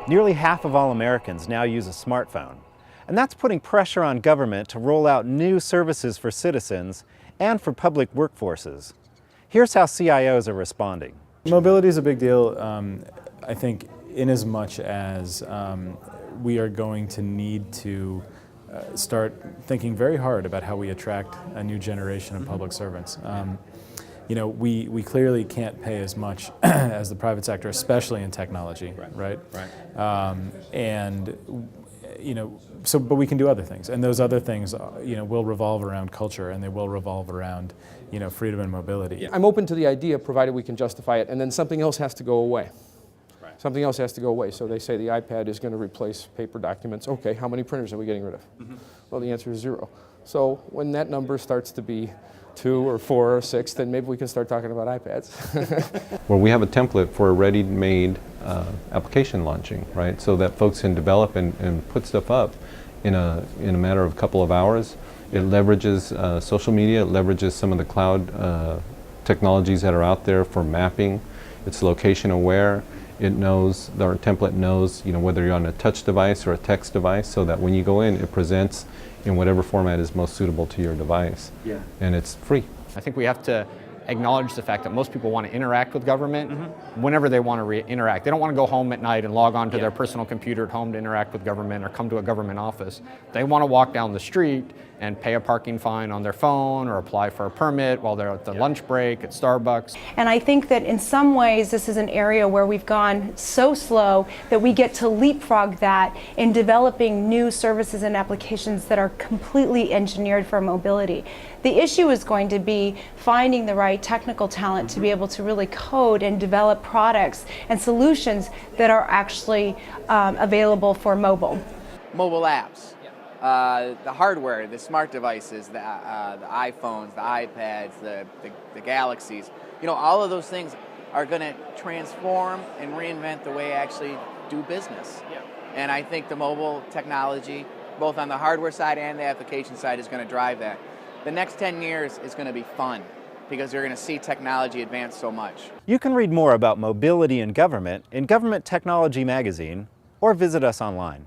Nearly half of all Americans now use a smartphone, and that's putting pressure on government to roll out new services for citizens and for public workforces. Here's how CIOs are responding. Mobility is a big deal, I think, in as much as we are going to need to start thinking very hard about how we attract a new generation of public servants. You know, we clearly can't pay as much as the private sector, especially in technology, right? And you know, but we can do other things, and those other things, you know, will revolve around culture, and they will revolve around, you know, freedom and mobility. I'm open to the idea, provided we can justify it, and then something else has to go away. Something else has to go away. So they say the iPad is going to replace paper documents. Okay, how many printers are we getting rid of? Well, the answer is 0. So when that number starts to be 2 or 4 or 6, then maybe we can start talking about iPads. Well, we have a template for a ready-made application launching, right? So that folks can develop and put stuff up in a matter of a couple of hours. It leverages social media, it leverages some of the cloud technologies that are out there for mapping. It's location aware. It knows, our template knows, you know, whether you're on a touch device or a text device, so that when you go in, it presents in whatever format is most suitable to your device. And it's free. I think we have to acknowledge the fact that most people want to interact with government whenever they want to interact. They don't want to go home at night and log on to their personal computer at home to interact with government or come to a government office. They want to walk down the street and pay a parking fine on their phone or apply for a permit while they're at the lunch break at Starbucks. And I think that in some ways this is an area where we've gone so slow that we get to leapfrog that in developing new services and applications that are completely engineered for mobility. The issue is going to be finding the right technical talent to be able to really code and develop products and solutions that are actually available for mobile. Mobile apps. The hardware, the smart devices, the iPhones, the iPads, the Galaxies, you know, all of those things are going to transform and reinvent the way I actually do business. And I think the mobile technology, both on the hardware side and the application side, is going to drive that. The next 10 years is going to be fun because you're going to see technology advance so much. You can read more about mobility in government Technology magazine, or visit us online.